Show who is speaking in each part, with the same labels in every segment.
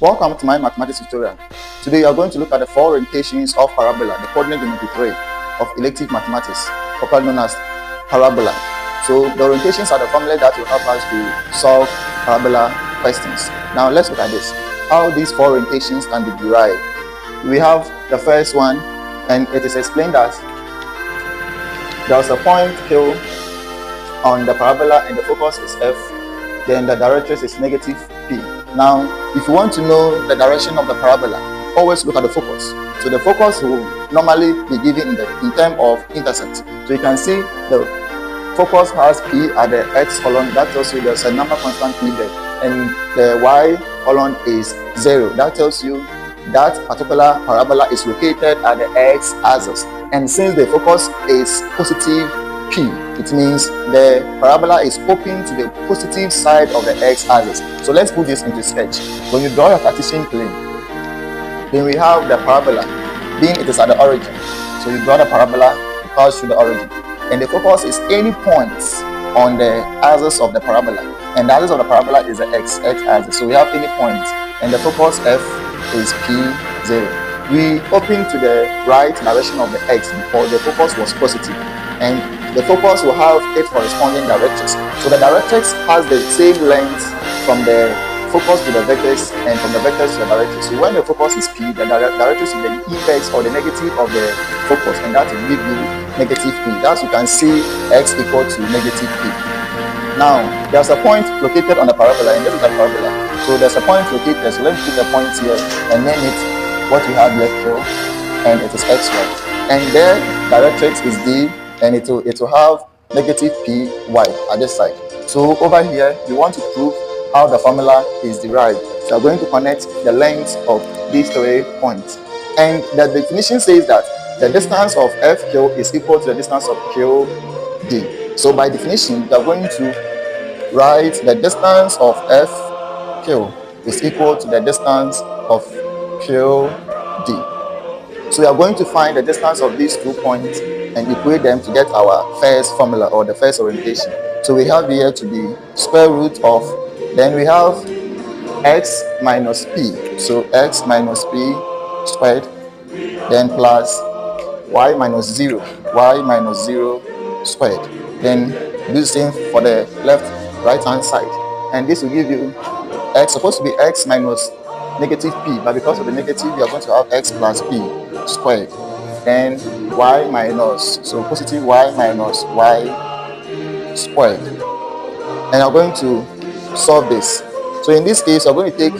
Speaker 1: Welcome to my mathematics tutorial. Today we are going to look at the four orientations of parabola, the coordinate geometry 3 of elective mathematics, popularly known as parabola. So the orientations are the formula that will help us to solve parabola questions. Now let's look at this, how these four orientations can be derived. We have the first one, and it is explained that there is a point Q on the parabola and the focus is F, then the directrix is negative P. Now, if you want to know the direction of the parabola, always look at the focus. So the focus will normally be given in terms of intercept. So you can see the focus has P at the X column. That tells you there's a number constant P there. And the Y column is 0. That tells you that particular parabola is located at the X axis. And since the focus is positive P, it means the parabola is open to the positive side of the x-axis. So let's put this into sketch. When you draw your Cartesian plane, then we have the parabola, being it is at the origin. So you draw the parabola, it passes through the origin. And the focus is any point on the axis of the parabola. And the axis of the parabola is the x-axis. So we have any point. And the focus F is P0. We open to the right direction of the x because the focus was positive. And the focus will have its corresponding directrix. So the directrix has the same length from the focus to the vectors and from the vectors to the directrix. So when the focus is P, the directrix is the inverse or the negative of the focus, and that will give you negative P. Thus you can see x equal to negative P. Now, there's a point located on the parabola, and this is the parabola. So there's a point located, so let's put the point here and name it what we have here, Q, and it is xy. And there, directrix is D, and it will have negative Py at this side. So over here, we want to prove how the formula is derived. So we're going to connect the lengths of these 3 points. And the definition says that the distance of FQ is equal to the distance of QD. So by definition, we are going to write the distance of FQ is equal to the distance of QD. So we are going to find the distance of these 2 points and equate them to get our first formula or the first orientation. So we have here to be square root of, then we have x minus p. So x minus p squared, then plus y minus 0 squared. Then do the same for the right hand side. And this will give you x, supposed to be x minus negative p, but because of the negative, we are going to have x plus p squared. Then y minus, so positive y minus y squared. And I'm going to solve this. So in this case, we're going to take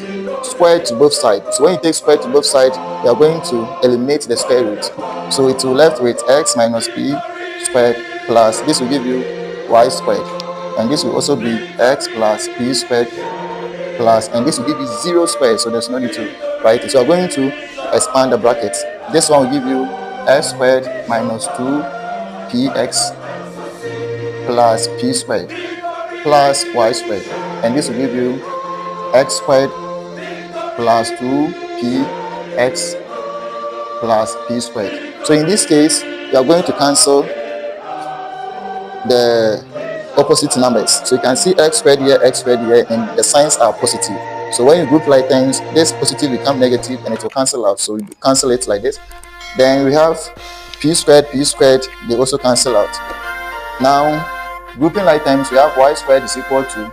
Speaker 1: square to both sides. So when you take square to both sides, we are going to eliminate the square root. So it will left with x minus p squared plus, this will give you y squared. And this will also be x plus p squared plus, and this will give you 0 squared, so there's no need to write it. So we're going to expand the brackets. This one will give you x squared minus 2px plus p squared plus y squared, and this will give you x squared plus 2px plus p squared. So in this case, we are going to cancel the opposite numbers. So you can see x squared here, and the signs are positive. So when you group like terms, this positive become negative and it will cancel out. So we cancel it like this. Then we have p squared, they also cancel out. Now, grouping like terms, we have y squared is equal to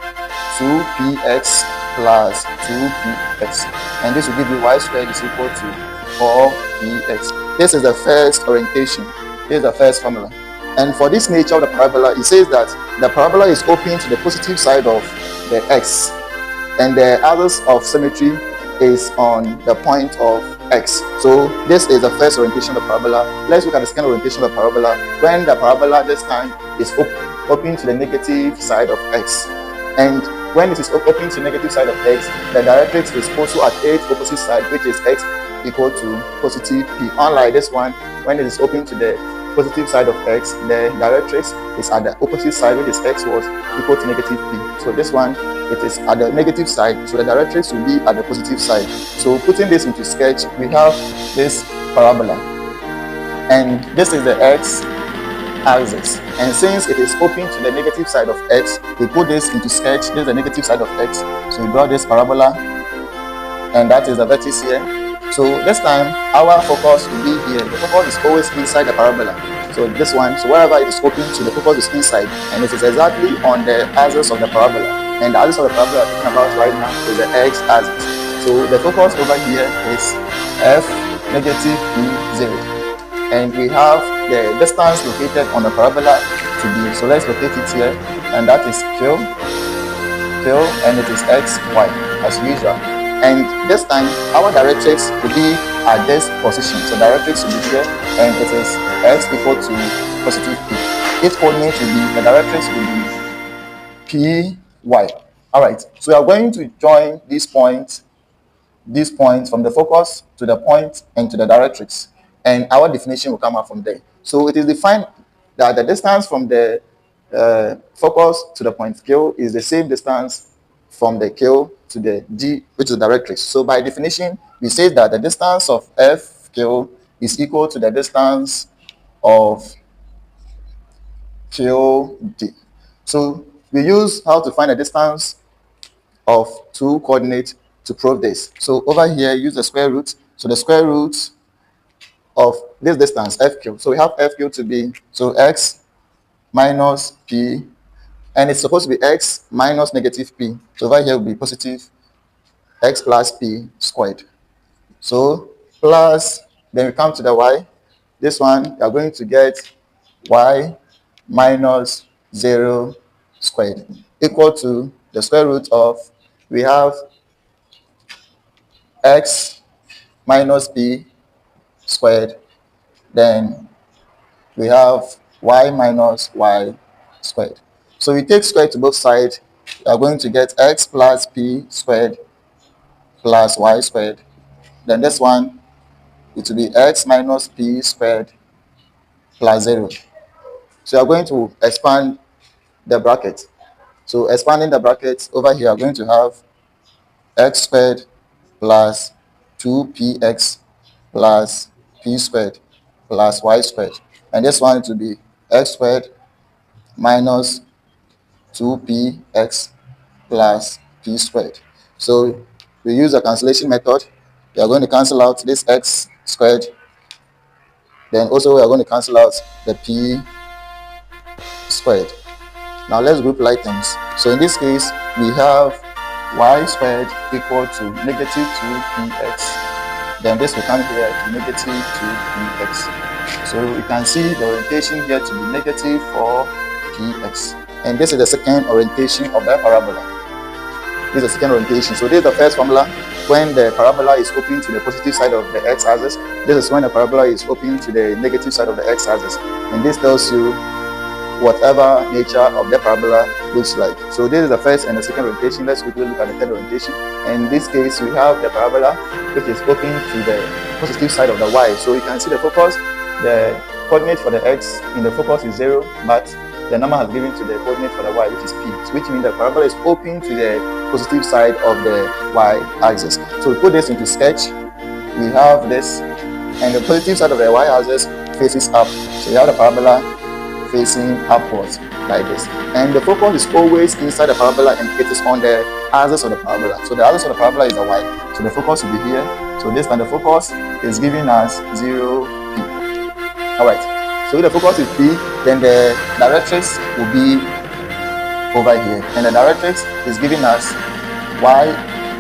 Speaker 1: 2px plus 2px. And this will give you y squared is equal to 4px. This is the first orientation. This is the first formula. And for this nature of the parabola, it says that the parabola is open to the positive side of the x, and the axis of symmetry is on the point of x. So this is the first orientation of the parabola. Let's look at the second orientation of the parabola. When the parabola this time is open to the negative side of x, and when it is open to the negative side of x, the directrix is also at its opposite side, which is x equal to positive p. Unlike this one, when it is open to the positive side of x, the directrix is at the opposite side, which is x was equal to negative p. So this one, it is at the negative side, so the directrix will be at the positive side. So putting this into sketch, we have this parabola, and this is the x axis. And since it is open to the negative side of x, we put this into sketch. This is the negative side of x. So we draw this parabola, and that is the vertex here. So this time our focus will be here. The focus is always inside the parabola. So this one, so wherever it is open to, the focus is inside, and it is exactly on the axis of the parabola. And the axis of the parabola I'm talking about right now is the x-axis. So the focus over here is f negative p0, and we have the distance located on the parabola to be. So let's locate it here, and that is q, and it is x, y as usual. And this time our directrix will be at this position. So directrix will be here, and it is x equal to positive p. Its coordinate will be, the directrix will be p, y. All right, so we are going to join these points from the focus to the point and to the directrix, and our definition will come out from there. So it is defined that the distance from the focus to the point Q is the same distance from the Q to the G, which is the directrix. So by definition, we say that the distance of FQ is equal to the distance of QD. So we use how to find the distance of two coordinates to prove this. So over here, use the square root. So the square root of this distance, FQ. So we have FQ to be, so x minus p, and it's supposed to be x minus negative p. So over here will be positive x plus p squared. So plus, then we come to the y. This one, we are going to get y minus 0 squared equal to the square root of, we have x minus p squared, then we have y minus y squared. So we take square to both sides, we are going to get x plus p squared plus y squared. Then this one, it will be x minus p squared plus 0. So we are going to expand the bracket. So expanding the brackets over here, we are going to have x squared plus 2px plus p squared plus y squared. And this one to be x squared minus 2px plus p squared. So we use the cancellation method. We are going to cancel out this x squared. Then also we are going to cancel out the p squared. Now let's group like things. So in this case, we have y squared equal to negative 2px. Then this will come here to negative 2px. So you can see the orientation here to be negative 4px. And this is the second orientation of the parabola. This is the second orientation. So this is the first formula when the parabola is open to the positive side of the x-axis. This is when the parabola is open to the negative side of the x-axis. And this tells you whatever nature of the parabola looks like. So this is the first and the second orientation. Let's quickly look at the third orientation. In this case, we have the parabola which is open to the positive side of the y. So you can see the focus, the coordinate for the x in the focus is 0, but the number has given to the coordinate for the y, which is p, which means the parabola is open to the positive side of the y-axis. So we put this into sketch. We have this, and the positive side of the y-axis faces up. So you have the parabola facing upwards like this, and the focus is always inside the parabola, and it is on the axis of the parabola. So the axis of the parabola is the y, so the focus will be here. So this time the focus is giving us 0p. All right, so if the focus is p, then the directrix will be over here, and the directrix is giving us y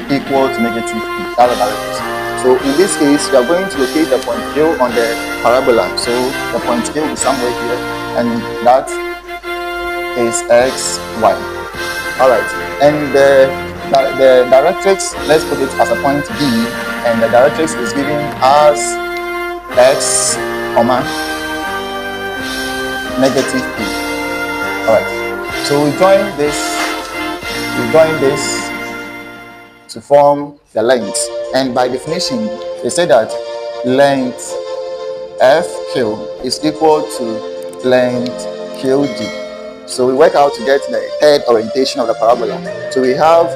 Speaker 1: equal to negative p. That's the directrix. So in this case, we are going to locate the point Q on the parabola. So the point Q will be somewhere here, and that is x, y. All right, and the directrix, let's put it as a point B, and the directrix is giving us x, comma, negative p. All right, so we join this to form the length, and by definition, they say that length FQ is equal to length QD. So we work out to get the third orientation of the parabola. So we have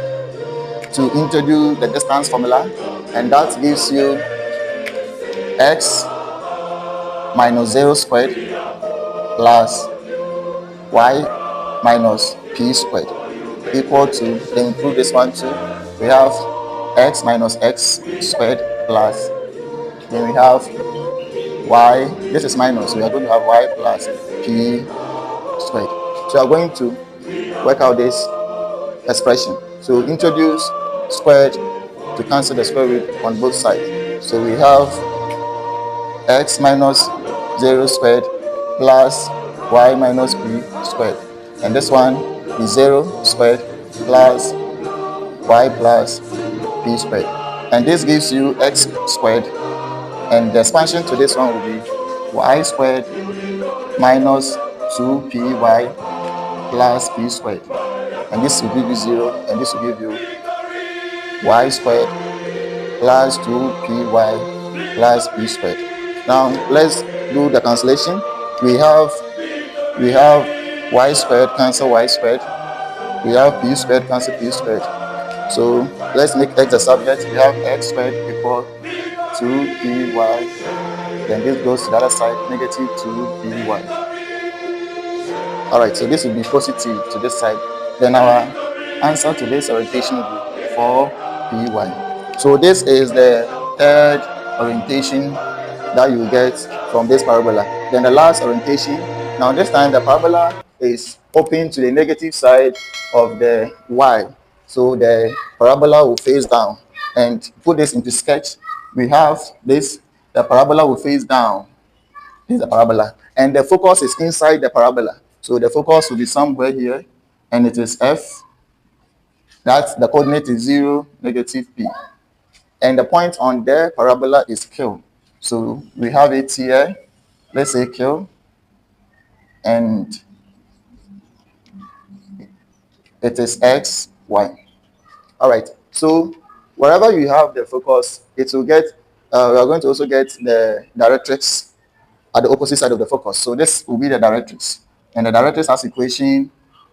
Speaker 1: to introduce the distance formula, and that gives you x minus 0 squared plus y minus p squared equal to, then include this one too, we have x minus x squared plus, then we have y, this is minus, so we are going to have y plus p squared. So we are going to work out this expression. So introduce squared to cancel the square root on both sides. So we have x minus 0 squared plus y minus p squared. And this one is 0 squared plus y plus p squared. And this gives you x squared. And the expansion to this one will be y squared minus 2py plus p squared. And this will give you 0, and this will give you y squared plus 2py plus p squared. Now let's do the cancellation. We have y squared cancel y squared. We have p squared cancel p squared. So let's make x the subject. We have x squared equal 2py. Then this goes to the other side, negative 2py. Alright, so this will be positive to this side. Then our answer to this orientation will be 4py. So this is the third orientation that you get from this parabola. Then the last orientation, now this time the parabola is open to the negative side of the y. So the parabola will face down. And to put this into sketch, we have this, the parabola will face down. This is the parabola. And the focus is inside the parabola. So the focus will be somewhere here, and it is f. That's the coordinate is 0, negative p. And the point on the parabola is Q. So we have it here. Let's say Q. And it is x, y. All right. So wherever you have the focus, it will get, we are going to also get the directrix at the opposite side of the focus. So this will be the directrix. And the directrix has equation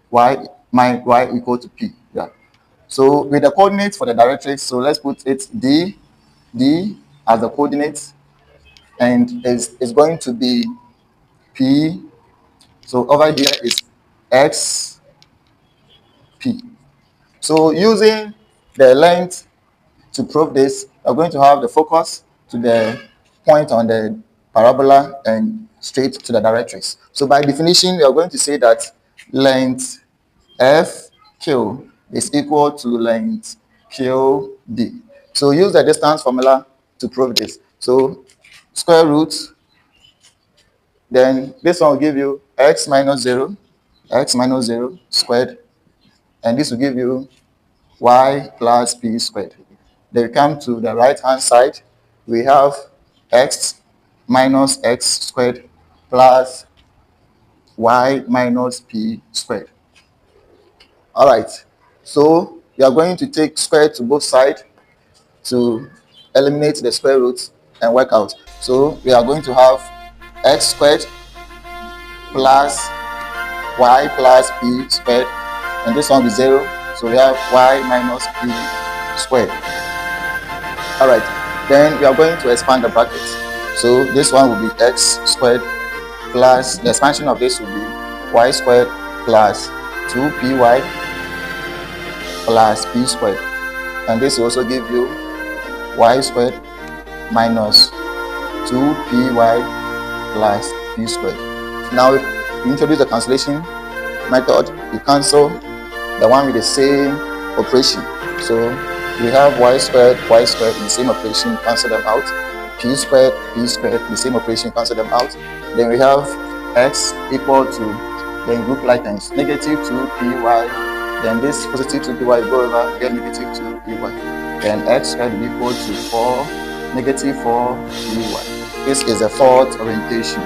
Speaker 1: y equal to p. Yeah. So with the coordinates for the directrix, so let's put it d as the coordinates, and is going to be p. So over here is x p. So using the length to prove this, we're going to have the focus to the point on the parabola and straight to the directrix. So by definition, we are going to say that length fq is equal to length qd. So use the distance formula to prove this. So square root, then this one will give you x minus 0 squared, and this will give you y plus p squared. Then we come to the right hand side, we have x minus x squared plus y minus p squared. All right, so you are going to take square to both sides to eliminate the square roots and work out. So we are going to have x squared plus y plus p squared, and this one will be 0. So we have y minus p squared. All right, then we are going to expand the brackets. So this one will be x squared plus, the expansion of this will be y squared plus 2py plus p squared. And this will also give you y squared minus 2py plus p squared. Now we introduce the cancellation method. You cancel the one with the same operation. So we have y squared in the same operation, cancel them out. P squared, the same operation, cancel them out. Then we have x equal to, then group like times negative 2py, then this positive 2py go over, get negative 2py. Then x squared will be equal to 4, negative 4py. This is the fourth orientation.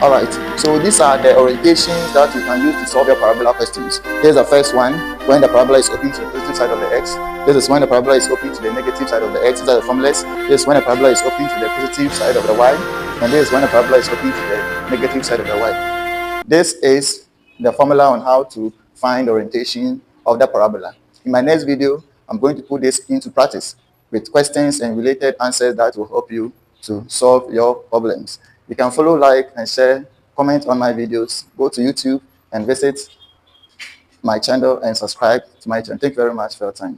Speaker 1: Alright, so these are the orientations that you can use to solve your parabola questions. Here's the first one, when the parabola is open to the positive side of the x. This is when the parabola is open to the negative side of the x. These are the formulas. This is when the parabola is open to the positive side of the y. And this is when the parabola is open to the negative side of the y. This is the formula on how to find the orientation of the parabola. In my next video, I'm going to put this into practice with questions and related answers that will help you to solve your problems. You can follow, like, and share, comment on my videos. Go to YouTube and visit my channel and subscribe to my channel. Thank you very much for your time.